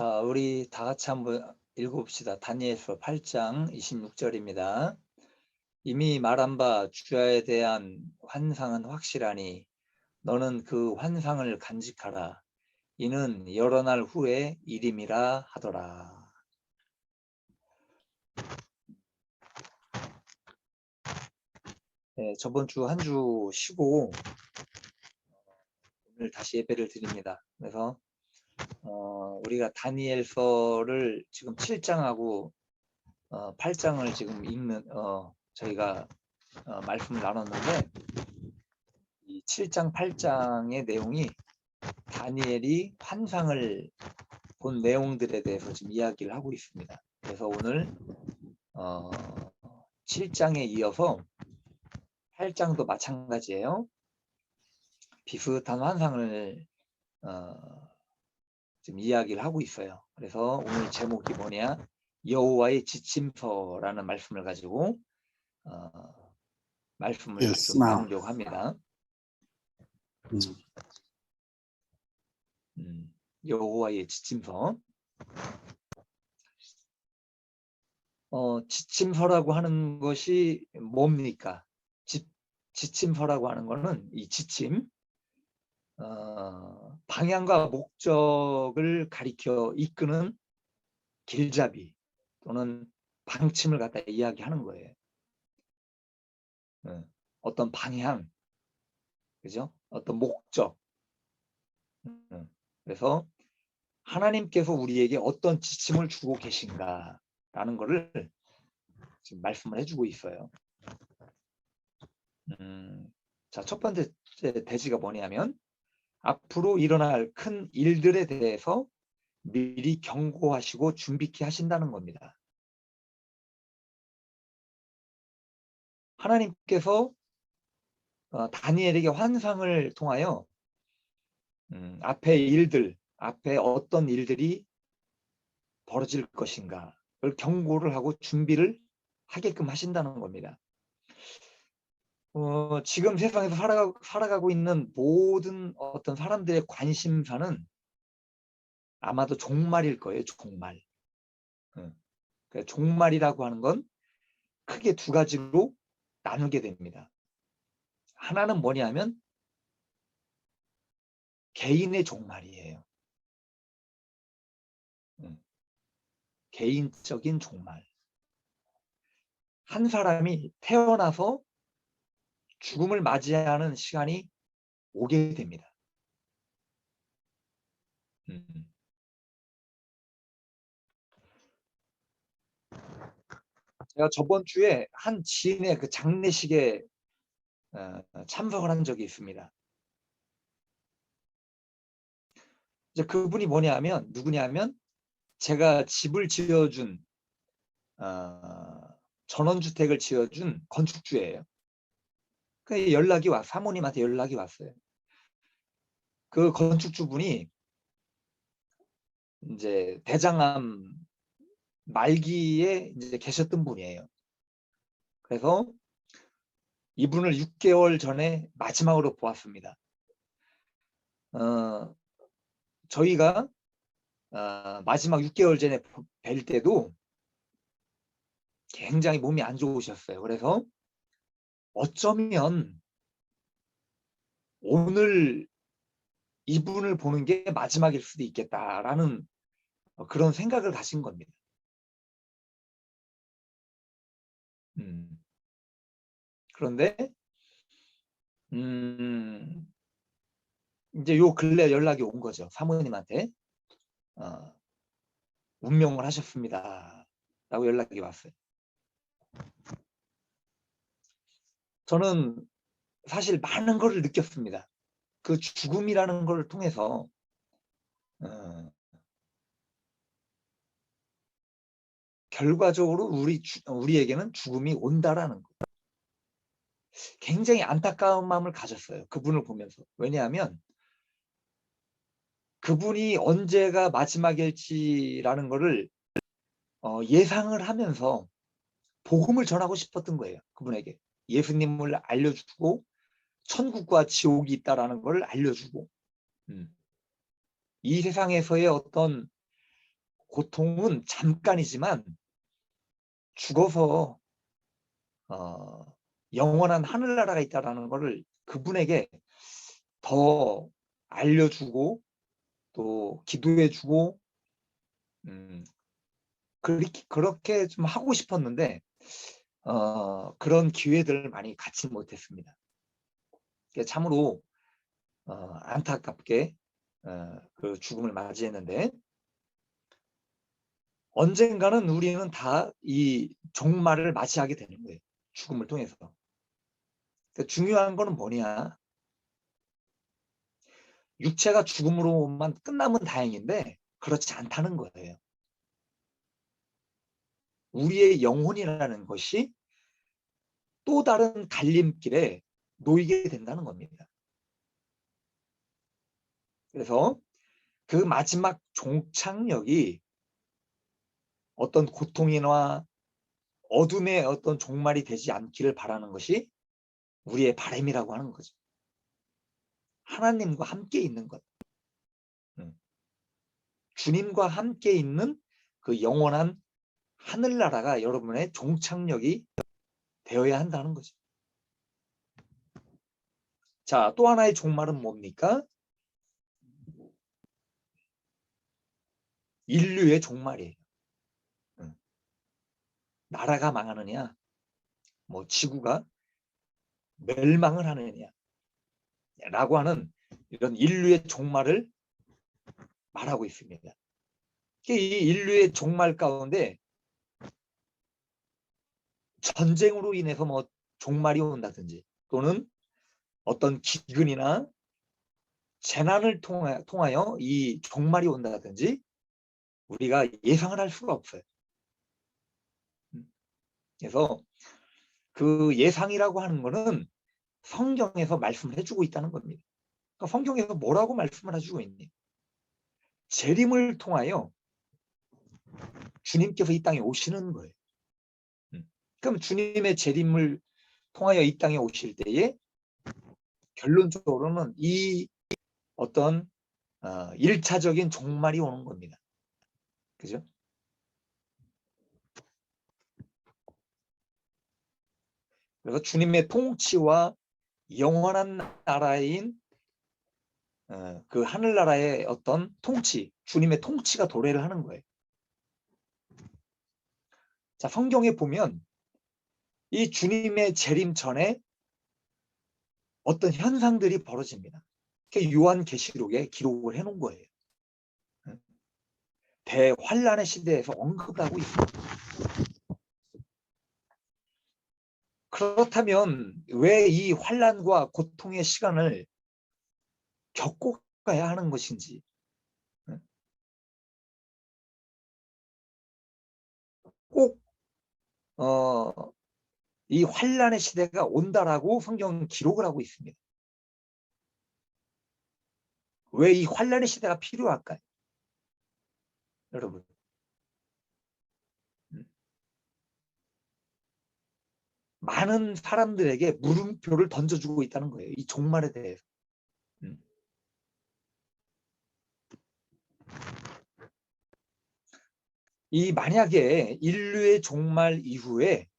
자, 우리 다 같이 한번 읽어봅시다. 다니엘서 8장 26절입니다. 이미 말한 바 주야에 대한 환상은 확실하니 너는 그 환상을 간직하라. 이는 여러 날 후에 일임이라 하더라. 네, 저번 주 한 주 쉬고 오늘 다시 예배를 드립니다. 그래서 우리가 다니엘서를 지금 7장하고 8장을 지금 읽는 저희가 말씀을 나눴는데 이 7장, 8장의 내용이 다니엘이 환상을 본 내용들에 대해서 지금 이야기를 하고 있습니다. 그래서 오늘 7장에 이어서 8장도 마찬가지예요. 비슷한 환상을 지금 이야기를 하고 있어요. 그래서 오늘 제목이 뭐냐? 여호와의 지침서라는 말씀을 가지고 말씀을 Yes, 좀 ma'am. 나누려고 합니다. 여호와의 지침서. 지침서라고 하는 것이 뭡니까? 지침서라고 하는 것은 이 지침, 방향과 목적을 가리켜 이끄는 길잡이 또는 방침을 갖다 이야기하는 거예요. 어떤 방향, 그죠? 어떤 목적. 그래서 하나님께서 우리에게 어떤 지침을 주고 계신가라는 것을 지금 말씀을 해주고 있어요. 자, 첫 번째 대지가 뭐냐면 앞으로 일어날 큰 일들에 대해서 미리 경고하시고 준비케 하신다는 겁니다. 하나님께서 다니엘에게 환상을 통하여 앞에 일들, 앞에 어떤 일들이 벌어질 것인가 를 경고를 하고 준비를 하게끔 하신다는 겁니다. 지금 세상에서 살아가고 있는 모든 어떤 사람들의 관심사는 아마도 종말일 거예요. 종말. 그러니까 종말이라고 하는 건 크게 두 가지로 나누게 됩니다. 하나는 뭐냐면 개인의 종말이에요. 개인적인 종말. 한 사람이 태어나서 죽음을 맞이하는 시간이 오게 됩니다. 제가 저번 주에 한 지인의 그 장례식에 참석을 한 적이 있습니다. 이제 그분이 누구냐면 제가 집을 지어준 전원주택을 지어준 건축주예요. 그 사모님한테 연락이 왔어요. 그 건축주분이 이제 대장암 말기에 이제 계셨던 분이에요. 그래서 이분을 6개월 전에 마지막으로 보았습니다. 저희가 마지막 6개월 전에 뵐 때도 굉장히 몸이 안 좋으셨어요. 그래서 어쩌면 오늘 이분을 보는 게 마지막일 수도 있겠다라는 그런 생각을 가신 겁니다. 그런데 이제 요 근래 연락이 온 거죠. 사모님한테 운명을 하셨습니다 라고 연락이 왔어요. 저는 사실 많은 것을 느꼈습니다. 그 죽음이라는 걸 통해서 결과적으로 우리에게는 죽음이 온다라는 거. 굉장히 안타까운 마음을 가졌어요. 그분을 보면서. 왜냐하면 그분이 언제가 마지막일지라는 거를 예상을 하면서 복음을 전하고 싶었던 거예요. 그분에게. 예수님을 알려주고 천국과 지옥이 있다라는 걸 알려주고 이 세상에서의 어떤 고통은 잠깐이지만 죽어서 영원한 하늘나라가 있다라는 것을 그분에게 더 알려주고 또 기도해주고 그렇게 좀 하고 싶었는데 그런 기회들을 많이 갖지 못했습니다. 참으로 안타깝게 그 죽음을 맞이했는데, 언젠가는 우리는 다 이 종말을 맞이하게 되는 거예요. 죽음을 통해서. 그러니까 중요한 거는 뭐냐, 육체가 죽음으로만 끝나면 다행인데 그렇지 않다는 거예요. 우리의 영혼이라는 것이 또 다른 갈림길에 놓이게 된다는 겁니다. 그래서 그 마지막 종착역이 어떤 고통이나 어둠의 어떤 종말이 되지 않기를 바라는 것이 우리의 바람이라고 하는 거죠. 하나님과 함께 있는 것. 주님과 함께 있는 그 영원한 하늘나라가 여러분의 종착역이 되어야 한다는 거죠. 자, 또 하나의 종말은 뭡니까? 인류의 종말이에요. 나라가 망하느냐, 뭐 지구가 멸망을 하느냐 라고 하는 이런 인류의 종말을 말하고 있습니다. 이 인류의 종말 가운데 전쟁으로 인해서 뭐 종말이 온다든지 또는 어떤 기근이나 재난을 통하여 이 종말이 온다든지 우리가 예상을 할 수가 없어요. 그래서 그 예상이라고 하는 거는 성경에서 말씀을 해주고 있다는 겁니다. 그러니까 성경에서 뭐라고 말씀을 해주고 있니? 재림을 통하여 주님께서 이 땅에 오시는 거예요. 그럼 주님의 재림을 통하여 이 땅에 오실 때에 결론적으로는 이 어떤 1차적인 종말이 오는 겁니다. 그죠? 그래서 주님의 통치와 영원한 나라인 그 하늘나라의 어떤 통치, 주님의 통치가 도래를 하는 거예요. 자, 성경에 보면 이 주님의 재림 전에 어떤 현상들이 벌어집니다. 요한계시록에 기록을 해놓은 거예요. 대환란의 시대에서 언급을 하고 있습니다. 그렇다면 왜 이 환란과 고통의 시간을 겪고 가야 하는 것인지, 꼭 이 환란의 시대가 온다라고 성경은 기록을 하고 있습니다. 왜 이 환란의 시대가 필요할까요? 여러분, 많은 사람들에게 물음표를 던져주고 있다는 거예요. 이 종말에 대해서. 이 만약에 인류의 종말 이후에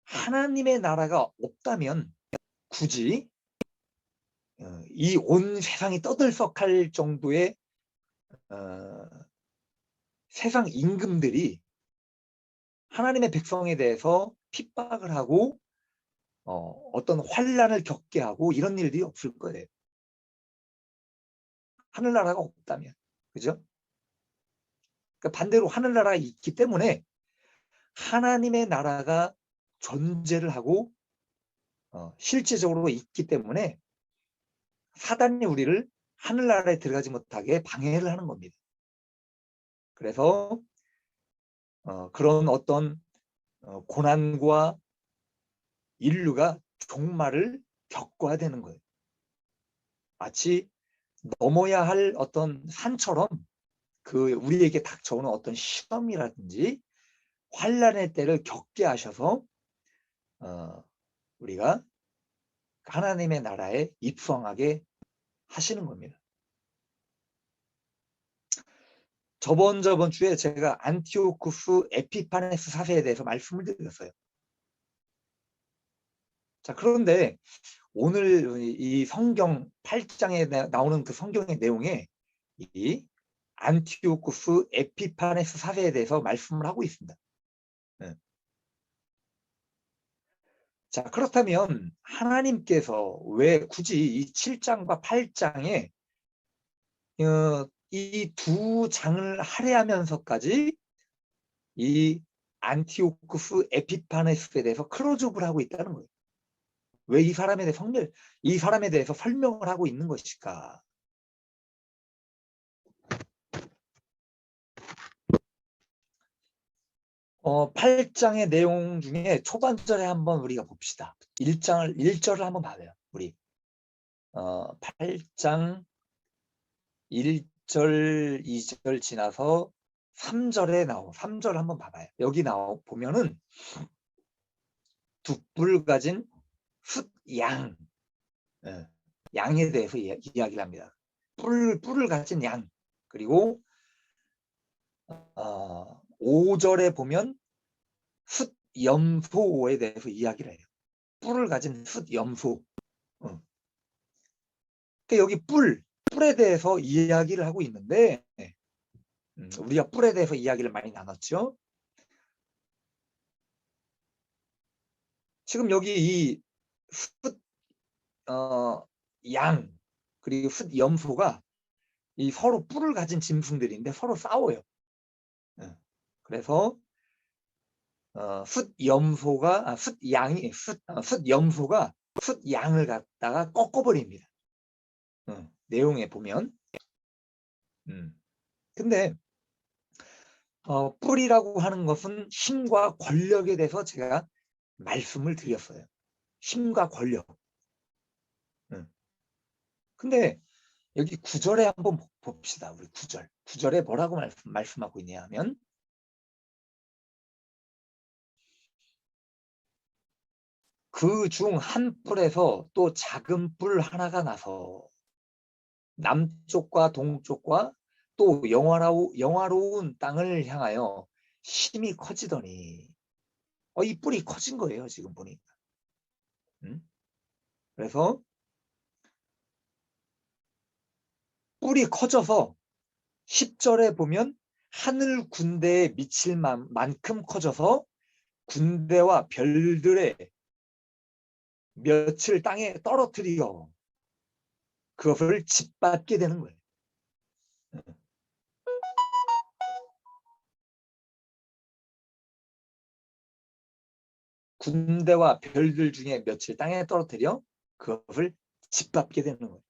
하나님의 나라가 없다면 굳이 이 온 세상이 떠들썩할 정도의 세상 임금들이 하나님의 백성에 대해서 핍박을 하고 어떤 환란을 겪게 하고 이런 일들이 없을 거예요. 하늘나라가 없다면. 그죠? 그러니까 반대로 하늘나라가 있기 때문에 하나님의 나라가 존재를 하고 실제적으로 있기 때문에 사단이 우리를 하늘나라에 들어가지 못하게 방해를 하는 겁니다. 그래서 그런 어떤 고난과 인류가 종말을 겪어야 되는 거예요. 마치 넘어야 할 어떤 산처럼 그 우리에게 닥쳐오는 어떤 시험이라든지 환란의 때를 겪게 하셔서 우리가 하나님의 나라에 입성하게 하시는 겁니다. 저번 주에 제가 안티오쿠스 에피파네스 사세에 대해서 말씀을 드렸어요. 자, 그런데 오늘 이 성경 8장에 나오는 그 성경의 내용에 이 안티오쿠스 에피파네스 사세에 대해서 말씀을 하고 있습니다. 네. 자, 그렇다면 하나님께서 왜 굳이 이 7장과 8장에 이 두 장을 할애하면서까지 이 안티오쿠스 에피파네스에 대해서 클로즈업을 하고 있다는 거예요. 왜 이 사람에 대해서 설명을 하고 있는 것일까? 8장의 내용 중에 초반절에 한번 우리가 봅시다. 1절을 한번 봐요. 우리 8장 1절, 2절 지나서 3절을 한번 봐봐요. 여기 보면은 두 뿔 가진 숫양, 양에 대해서 이야기를 합니다. 뿔을 가진 양. 그리고 5절에 보면 숫염소에 대해서 이야기를 해요. 뿔을 가진 숫염소. 그러니까 여기 뿔에 대해서 이야기를 하고 있는데 우리가 뿔에 대해서 이야기를 많이 나눴죠. 지금 여기 이 양 그리고 숫염소가 이 서로 뿔을 가진 짐승들인데 서로 싸워요. 그래서 숫염소가 숫양을 갖다가 꺾어버립니다. 내용에 보면. 근데 뿔이라고 하는 것은 힘과 권력에 대해서 제가 말씀을 드렸어요. 힘과 권력. 근데 여기 9절에 한번 봅시다. 우리 9절. 9절에 뭐라고 말씀하고 있냐 하면 그 중 한 뿔에서 또 작은 뿔 하나가 나서 남쪽과 동쪽과 또 영화로운 땅을 향하여 힘이 커지더니 이 뿔이 커진 거예요. 지금 보니까. 그래서 뿔이 커져서 10절에 보면 하늘 군대에 미칠 만큼 커져서 군대와 별들의 몇을 땅에 떨어뜨려 그것을 짓밟게 되는 거예요. 군대와 별들 중에 몇을 땅에 떨어뜨려 그것을 짓밟게 되는 거예요.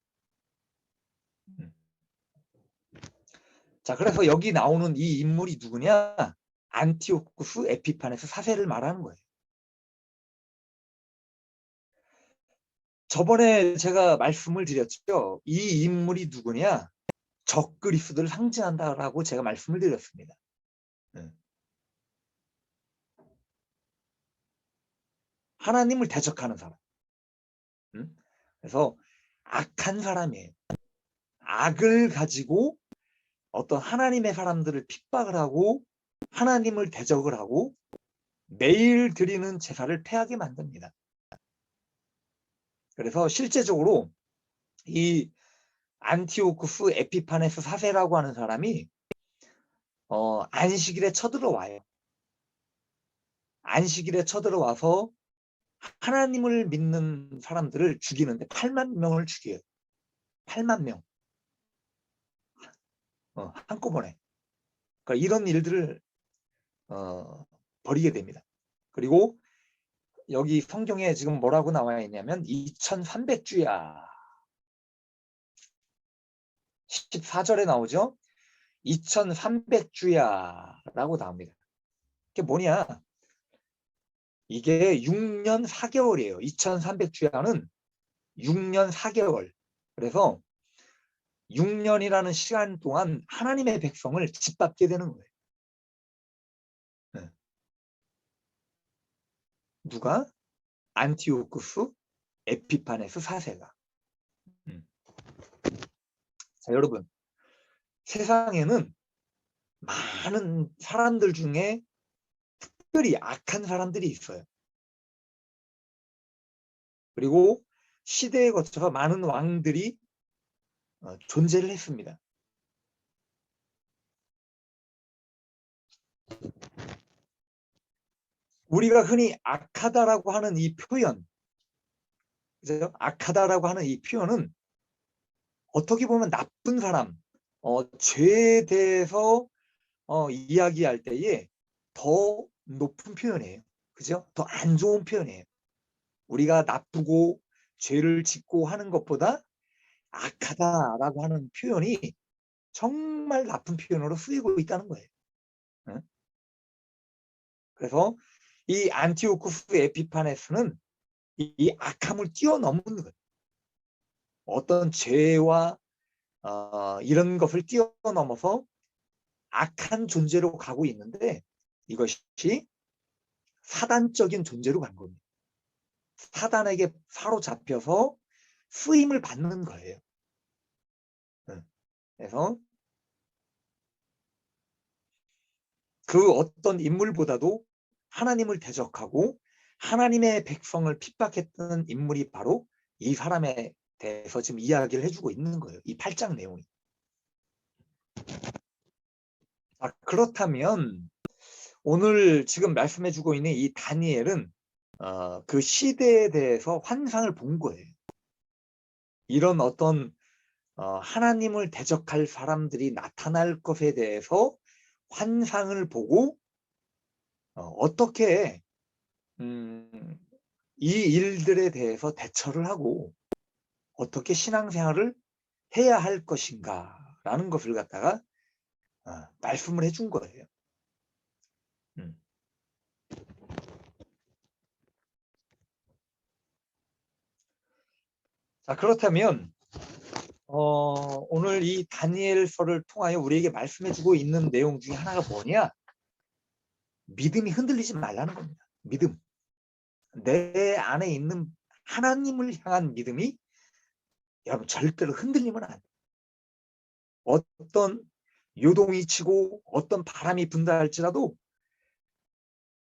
자, 그래서 여기 나오는 이 인물이 누구냐? 안티오쿠스 에피파네스 사세를 말하는 거예요. 저번에 제가 말씀을 드렸죠. 이 인물이 누구냐? 적그리스도를 상징한다라고 제가 말씀을 드렸습니다. 하나님을 대적하는 사람. 그래서 악한 사람이에요. 악을 가지고 어떤 하나님의 사람들을 핍박을 하고 하나님을 대적을 하고 매일 드리는 제사를 패하게 만듭니다. 그래서 실제적으로 이 안티오쿠스 에피파네스 사세라고 하는 사람이 안식일에 쳐들어와요. 안식일에 쳐들어와서 하나님을 믿는 사람들을 죽이는데 8만 명을 죽여요. 8만 명. 한꺼번에. 그러니까 이런 일들을 벌이게 됩니다. 그리고 여기 성경에 지금 뭐라고 나와 있냐면 2300주야. 14절에 나오죠. 2300주야 라고 나옵니다. 이게 뭐냐? 이게 6년 4개월이에요. 2300주야는 6년 4개월. 그래서 6년이라는 시간 동안 하나님의 백성을 짓밟게 되는 거예요. 누가? 안티오쿠스 에피파네스 사세가. 자, 여러분, 세상에는 많은 사람들 중에 특별히 악한 사람들이 있어요. 그리고 시대에 거쳐서 많은 왕들이 존재를 했습니다. 우리가 흔히 악하다라고 하는 이 표현, 그죠? 악하다라고 하는 이 표현은 어떻게 보면 나쁜 사람, 죄에 대해서 이야기할 때에 더 높은 표현이에요. 그죠? 더 안 좋은 표현이에요. 우리가 나쁘고 죄를 짓고 하는 것보다 악하다라고 하는 표현이 정말 나쁜 표현으로 쓰이고 있다는 거예요. 응? 그래서 이 안티오쿠스 에피파네스는 이 악함을 뛰어넘는 거예요. 어떤 죄와 이런 것을 뛰어넘어서 악한 존재로 가고 있는데 이것이 사단적인 존재로 간 겁니다. 사단에게 사로잡혀서 쓰임을 받는 거예요. 그래서 그 어떤 인물보다도 하나님을 대적하고 하나님의 백성을 핍박했던 인물이 바로 이 사람에 대해서 지금 이야기를 해주고 있는 거예요. 이 8장 내용이. 그렇다면 오늘 지금 말씀해주고 있는 이 다니엘은 그 시대에 대해서 환상을 본 거예요. 이런 어떤 하나님을 대적할 사람들이 나타날 것에 대해서 환상을 보고 어떻게 이 일들에 대해서 대처를 하고 어떻게 신앙생활을 해야 할 것인가 라는 것을 갖다가 말씀을 해준 거예요. 자, 그렇다면 오늘 이 다니엘서를 통하여 우리에게 말씀해주고 있는 내용 중에 하나가 뭐냐? 믿음이 흔들리지 말라는 겁니다. 믿음. 내 안에 있는 하나님을 향한 믿음이 여러분 절대로 흔들리면 안 돼요. 어떤 요동이 치고 어떤 바람이 분다 할지라도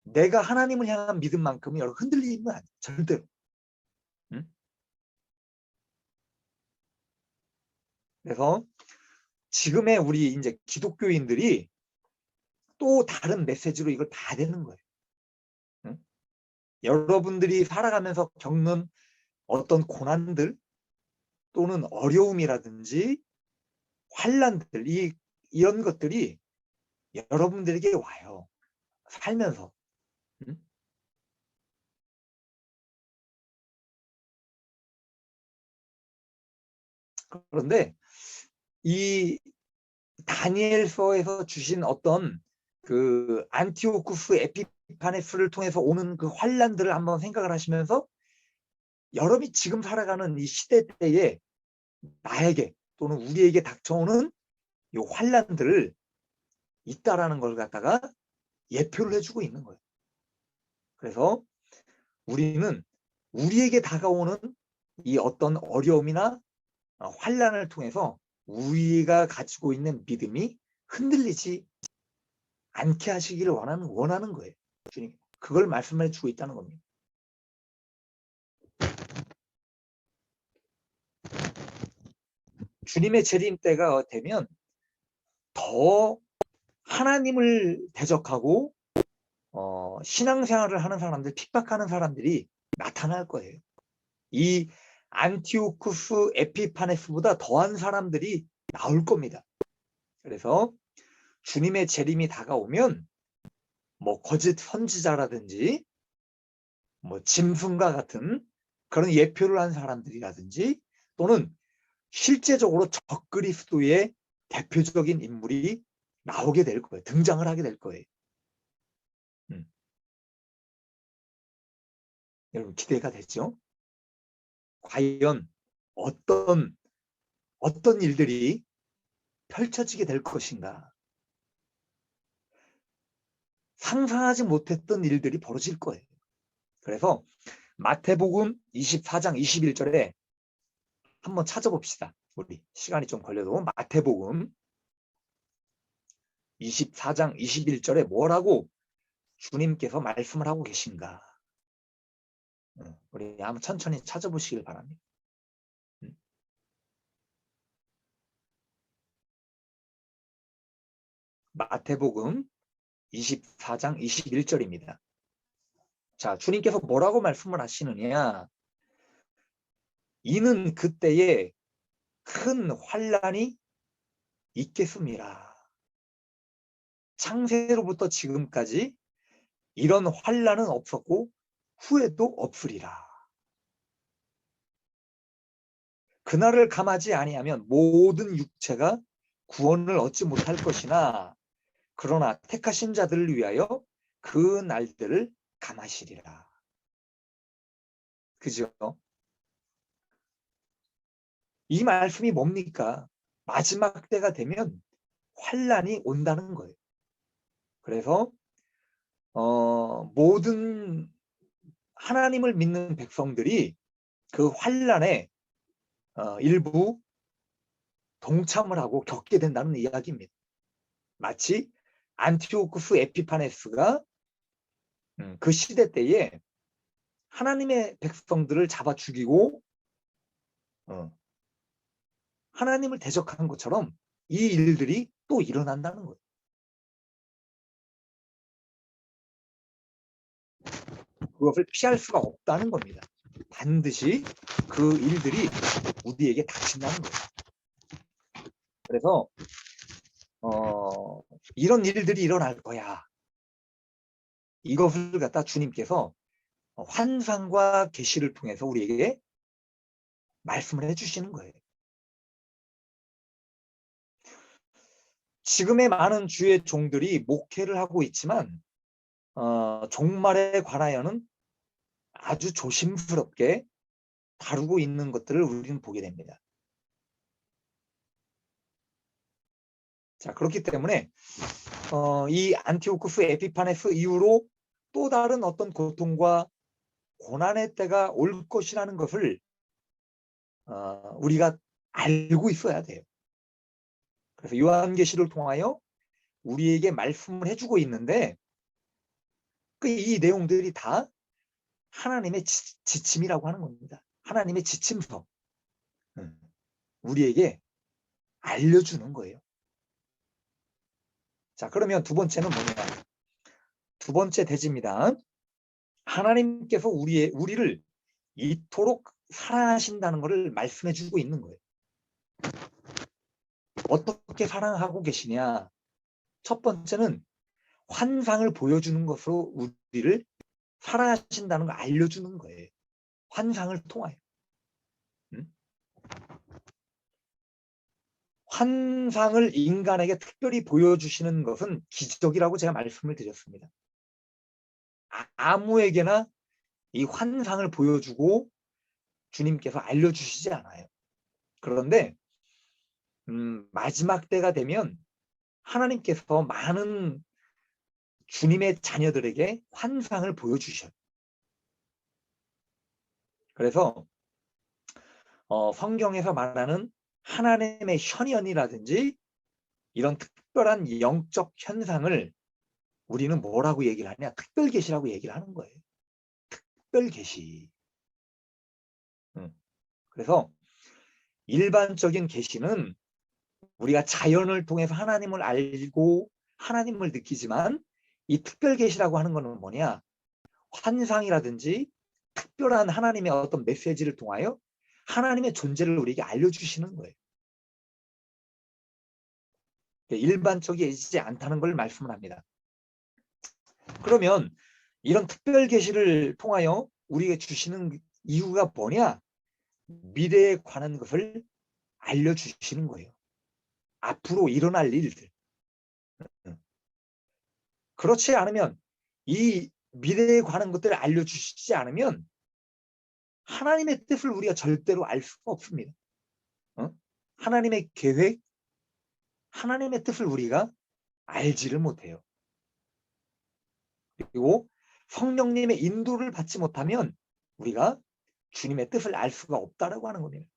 내가 하나님을 향한 믿음만큼은 여러분 흔들리면 안 돼요. 절대로. 응? 그래서 지금의 우리 이제 기독교인들이 또 다른 메시지로 이걸 봐야 되는 거예요. 응? 여러분들이 살아가면서 겪는 어떤 고난들 또는 어려움이라든지 환란들 이런 것들이 여러분들에게 와요. 살면서. 응? 그런데 이 다니엘서에서 주신 어떤 그 안티오쿠스 에피파네스를 통해서 오는 그 환란들을 한번 생각을 하시면서 여러분이 지금 살아가는 이 시대 때에 나에게 또는 우리에게 닥쳐오는 이 환란들을 있다라는 걸 갖다가 예표를 해주고 있는 거예요. 그래서 우리는 우리에게 다가오는 이 어떤 어려움이나 환란을 통해서 우리가 가지고 있는 믿음이 흔들리지 않게 하시기를 원하는 거예요. 주님, 그걸 말씀해 주고 있다는 겁니다. 주님의 재림 때가 되면 더 하나님을 대적하고 신앙생활을 하는 사람들, 핍박하는 사람들이 나타날 거예요. 이 안티오쿠스 에피파네스보다 더한 사람들이 나올 겁니다. 그래서 주님의 재림이 다가오면 뭐 거짓 선지자라든지 뭐 짐승과 같은 그런 예표를 한 사람들이라든지 또는 실제적으로 적그리스도의 대표적인 인물이 나오게 될 거예요. 등장을 하게 될 거예요. 여러분 기대가 되죠? 과연 어떤 일들이 펼쳐지게 될 것인가? 상상하지 못했던 일들이 벌어질 거예요. 그래서 마태복음 24장 21절에 한번 찾아봅시다. 우리 시간이 좀 걸려도 마태복음 24장 21절에 뭐라고 주님께서 말씀을 하고 계신가? 우리 한번 천천히 찾아보시길 바랍니다. 마태복음 24장 21절입니다. 자, 주님께서 뭐라고 말씀을 하시느냐? 이는 그때에 큰 환난이 있겠습니다. 창세로부터 지금까지 이런 환난은 없었고 후에도 없으리라. 그날을 감하지 아니하면 모든 육체가 구원을 얻지 못할 것이나 그러나 택하신 자들을 위하여 그 날들을 감하시리라. 그죠? 이 말씀이 뭡니까? 마지막 때가 되면 환난이 온다는 거예요. 그래서 모든 하나님을 믿는 백성들이 그 환난에 일부 동참을 하고 겪게 된다는 이야기입니다. 마치 안티오쿠스 에피파네스가 그 시대 때에 하나님의 백성들을 잡아 죽이고 하나님을 대적한 것처럼 이 일들이 또 일어난다는 거예요. 그것을 피할 수가 없다는 겁니다. 반드시 그 일들이 우리에게 닥친다는 거예요. 그래서 이런 일들이 일어날 거야. 이것을 갖다 주님께서 환상과 계시를 통해서 우리에게 말씀을 해주시는 거예요. 지금의 많은 주의 종들이 목회를 하고 있지만 종말에 관하여는 아주 조심스럽게 다루고 있는 것들을 우리는 보게 됩니다. 자, 그렇기 때문에 이 안티오쿠스 에피파네스 이후로 또 다른 어떤 고통과 고난의 때가 올 것이라는 것을 우리가 알고 있어야 돼요. 그래서 요한계시를 통하여 우리에게 말씀을 해주고 있는데 이 내용들이 다 하나님의 지침이라고 하는 겁니다. 하나님의 지침서. 우리에게 알려주는 거예요. 자, 그러면 두 번째는 뭐냐? 두 번째 대지입니다. 하나님께서 우리를 이토록 사랑하신다는 것을 말씀해주고 있는 거예요. 어떻게 사랑하고 계시냐? 첫 번째는 환상을 보여주는 것으로 우리를 사랑하신다는 걸 알려주는 거예요. 환상을 통하여. 환상을 인간에게 특별히 보여주시는 것은 기적이라고 제가 말씀을 드렸습니다. 아무에게나 이 환상을 보여주고 주님께서 알려주시지 않아요. 그런데 마지막 때가 되면 하나님께서 많은 주님의 자녀들에게 환상을 보여주셔요. 그래서 성경에서 말하는 하나님의 현현이라든지 이런 특별한 영적 현상을 우리는 뭐라고 얘기를 하냐? 특별계시라고 얘기를 하는 거예요. 특별계시. 그래서 일반적인 계시는 우리가 자연을 통해서 하나님을 알고 하나님을 느끼지만 이 특별계시라고 하는 것은 뭐냐? 환상이라든지 특별한 하나님의 어떤 메시지를 통하여 하나님의 존재를 우리에게 알려주시는 거예요. 일반적이지 않다는 걸 말씀을 합니다. 그러면 이런 특별 계시를 통하여 우리에게 주시는 이유가 뭐냐? 미래에 관한 것을 알려주시는 거예요. 앞으로 일어날 일들. 그렇지 않으면 이 미래에 관한 것들을 알려주시지 않으면 하나님의 뜻을 우리가 절대로 알 수가 없습니다. 하나님의 계획, 하나님의 뜻을 우리가 알지를 못해요. 그리고 성령님의 인도를 받지 못하면 우리가 주님의 뜻을 알 수가 없다라고 하는 겁니다.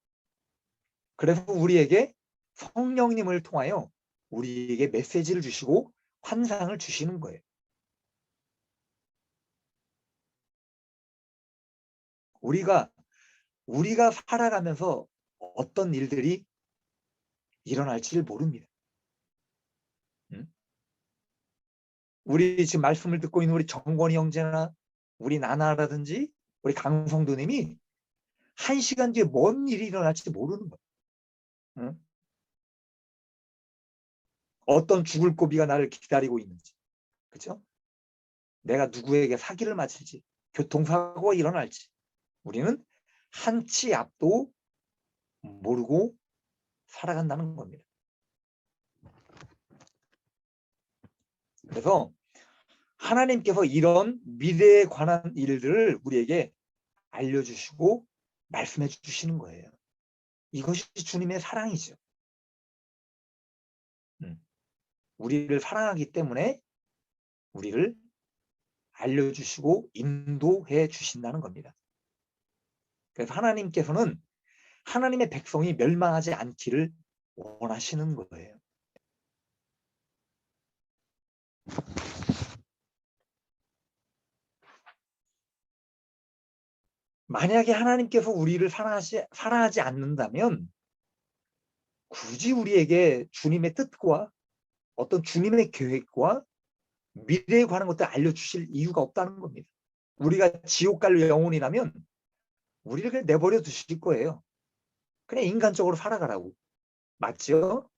그래서 우리에게 성령님을 통하여 우리에게 메시지를 주시고 환상을 주시는 거예요. 우리가 살아가면서 어떤 일들이 일어날지를 모릅니다. 응? 우리 지금 말씀을 듣고 있는 우리 정권이 형제나 우리 나나라든지 우리 강성도님이 1시간 뒤에 뭔 일이 일어날지 모르는 거예요. 응? 어떤 죽을 고비가 나를 기다리고 있는지, 그죠? 내가 누구에게 사기를 맞을지, 교통사고가 일어날지, 우리는 한 치 앞도 모르고 살아간다는 겁니다. 그래서 하나님께서 이런 미래에 관한 일들을 우리에게 알려주시고 말씀해 주시는 거예요. 이것이 주님의 사랑이죠. 우리를 사랑하기 때문에 우리를 알려주시고 인도해 주신다는 겁니다. 그래서 하나님께서는 하나님의 백성이 멸망하지 않기를 원하시는 거예요. 만약에 하나님께서 우리를 사랑하지 않는다면 굳이 우리에게 주님의 뜻과 어떤 주님의 계획과 미래에 관한 것들 알려주실 이유가 없다는 겁니다. 우리가 지옥 갈 영혼이라면 우리를 그냥 내버려 두실 거예요. 그냥 인간적으로 살아가라고. 맞죠?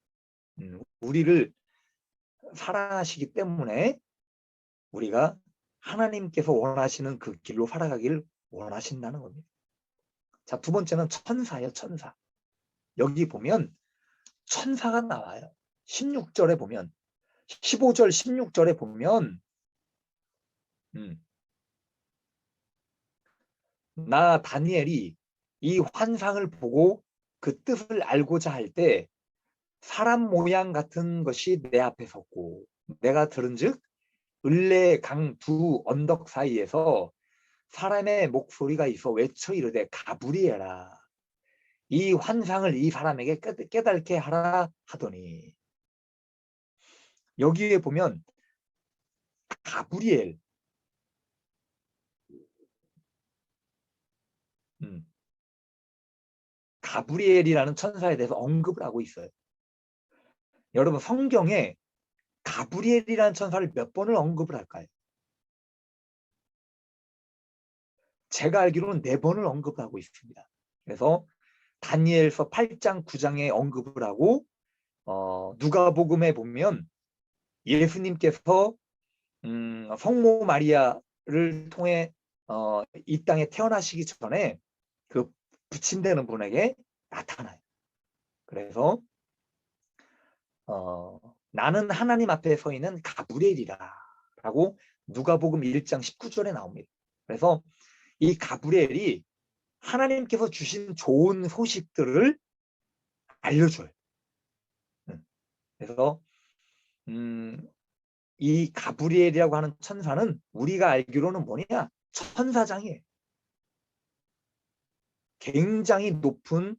우리를 사랑하시기 때문에 우리가 하나님께서 원하시는 그 길로 살아가기를 원하신다는 겁니다. 자, 두 번째는 천사예요. 천사. 여기 보면 천사가 나와요. 16절에 보면 15절 16절에 보면 나 다니엘이 이 환상을 보고 그 뜻을 알고자 할 때 사람 모양 같은 것이 내 앞에 섰고 내가 들은즉 을레 강 두 언덕 사이에서 사람의 목소리가 있어 외쳐 이르되 가브리엘아 이 환상을 이 사람에게 깨닫게 하라 하더니 여기에 보면 가브리엘 가브리엘이라는 천사에 대해서 언급을 하고 있어요. 여러분 성경에 가브리엘이라는 천사를 몇 번을 언급을 할까요? 제가 알기로는 4번을 언급을 하고 있습니다. 그래서 다니엘서 8장 9장에 언급을 하고 누가복음에 보면 예수님께서 성모 마리아를 통해 이 땅에 태어나시기 전에 그 부친되는 분에게 나타나요. 그래서 나는 하나님 앞에 서 있는 가브리엘이라 라고 누가복음 1장 19절에 나옵니다. 그래서 이 가브리엘이 하나님께서 주신 좋은 소식들을 알려줘요. 그래서 이 가브리엘이라고 하는 천사는 우리가 알기로는 뭐냐? 천사장이에요. 굉장히 높은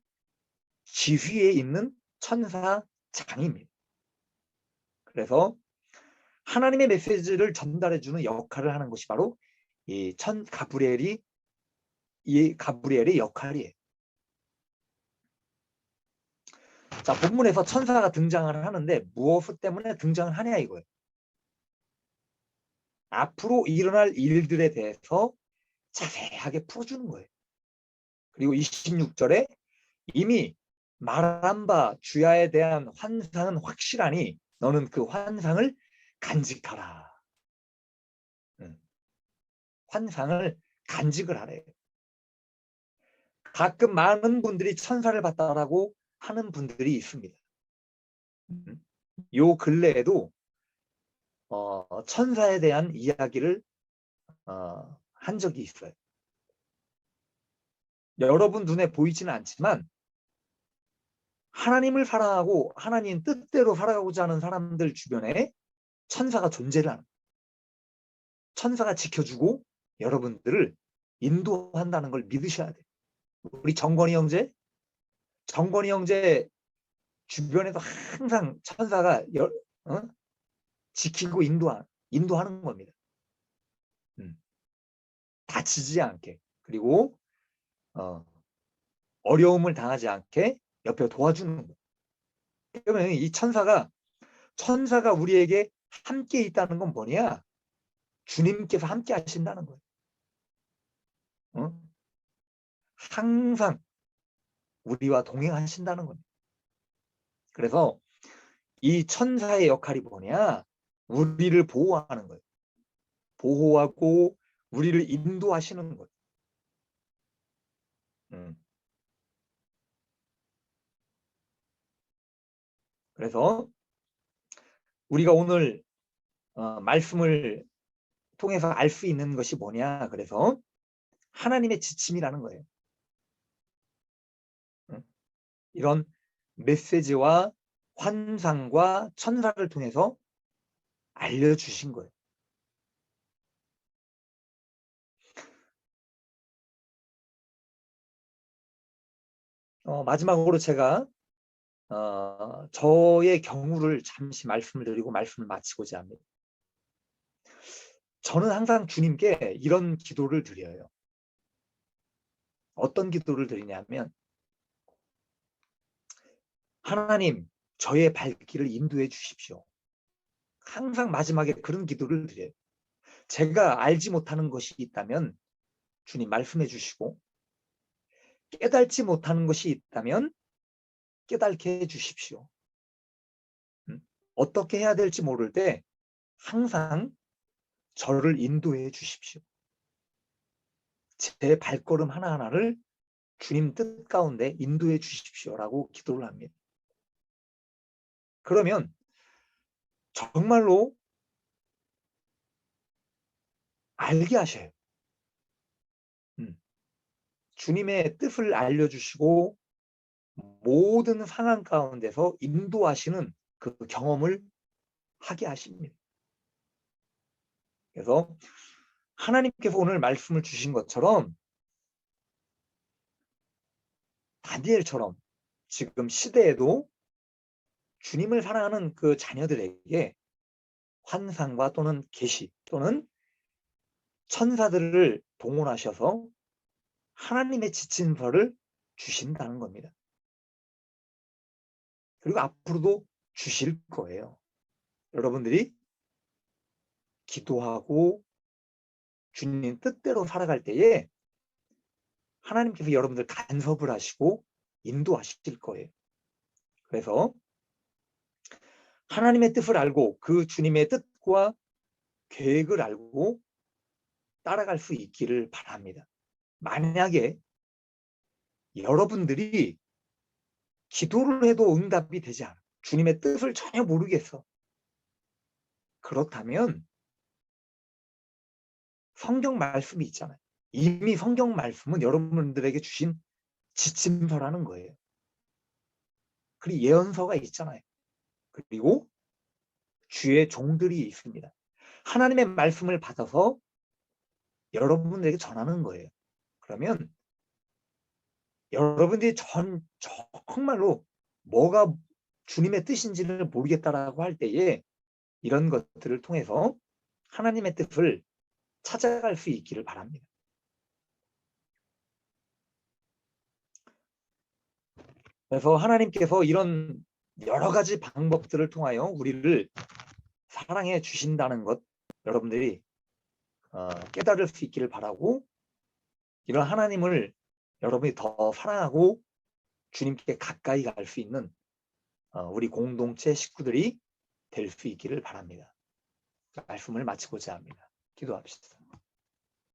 지위에 있는 천사장입니다. 그래서 하나님의 메시지를 전달해주는 역할을 하는 것이 바로 이 가브리엘의 역할이에요. 자, 본문에서 천사가 등장을 하는데 무엇 때문에 등장을 하냐 이거예요. 앞으로 일어날 일들에 대해서 자세하게 풀어주는 거예요. 그리고 26절에 이미 말한 바 주야에 대한 환상은 확실하니 너는 그 환상을 간직하라. 환상을 간직을 하래요. 가끔 많은 분들이 천사를 봤다라고 하는 분들이 있습니다. 요 근래에도 천사에 대한 이야기를 한 적이 있어요. 여러분 눈에 보이지는 않지만 하나님을 사랑하고 하나님 뜻대로 살아가고자 하는 사람들 주변에 천사가 존재를 하는, 천사가 지켜주고 여러분들을 인도한다는 걸 믿으셔야 돼요. 우리 정건이 형제 주변에도 항상 천사가 지키고 인도하는 겁니다. 다치지 않게, 그리고 어려움을 당하지 않게 옆에 도와주는 거예요. 그러면 이 천사가 우리에게 함께 있다는 건 뭐냐? 주님께서 함께 하신다는 거예요. 항상 우리와 동행하신다는 겁니다. 그래서 이 천사의 역할이 뭐냐? 우리를 보호하는 거예요. 보호하고 우리를 인도하시는 거예요. 그래서 우리가 오늘 말씀을 통해서 알 수 있는 것이 뭐냐? 그래서 하나님의 지침이라는 거예요. 이런 메시지와 환상과 천사를 통해서 알려주신 거예요. 마지막으로 제가 저의 경우를 잠시 말씀을 드리고 말씀을 마치고자 합니다. 저는 항상 주님께 이런 기도를 드려요. 어떤 기도를 드리냐면, 하나님, 저의 발길을 인도해 주십시오. 항상 마지막에 그런 기도를 드려요. 제가 알지 못하는 것이 있다면 주님 말씀해 주시고, 깨닫지 못하는 것이 있다면 깨닫게 해 주십시오. 어떻게 해야 될지 모를 때 항상 저를 인도해 주십시오. 제 발걸음 하나하나를 주님 뜻 가운데 인도해 주십시오라고 기도를 합니다. 그러면 정말로 알게 하셔요. 주님의 뜻을 알려주시고 모든 상황 가운데서 인도하시는 그 경험을 하게 하십니다. 그래서 하나님께서 오늘 말씀을 주신 것처럼 다니엘처럼 지금 시대에도 주님을 사랑하는 그 자녀들에게 환상과 또는 계시 또는 천사들을 동원하셔서 하나님의 지침서를 주신다는 겁니다. 그리고 앞으로도 주실 거예요. 여러분들이 기도하고 주님 뜻대로 살아갈 때에 하나님께서 여러분들 간섭을 하시고 인도하실 거예요. 그래서 하나님의 뜻을 알고 그 주님의 뜻과 계획을 알고 따라갈 수 있기를 바랍니다. 만약에 여러분들이 기도를 해도 응답이 되지 않아, 주님의 뜻을 전혀 모르겠어, 그렇다면 성경 말씀이 있잖아요. 이미 성경 말씀은 여러분들에게 주신 지침서라는 거예요. 그리고 예언서가 있잖아요. 그리고 주의 종들이 있습니다. 하나님의 말씀을 받아서 여러분들에게 전하는 거예요. 그러면 여러분들이 정말로 뭐가 주님의 뜻인지를 모르겠다라고 할 때에 이런 것들을 통해서 하나님의 뜻을 찾아갈 수 있기를 바랍니다. 그래서 하나님께서 이런 여러 가지 방법들을 통하여 우리를 사랑해 주신다는 것, 여러분들이 깨달을 수 있기를 바라고, 이런 하나님을 여러분이 더 사랑하고 주님께 가까이 갈 수 있는 우리 공동체 식구들이 될 수 있기를 바랍니다. 말씀을 마치고자 합니다. 기도합시다.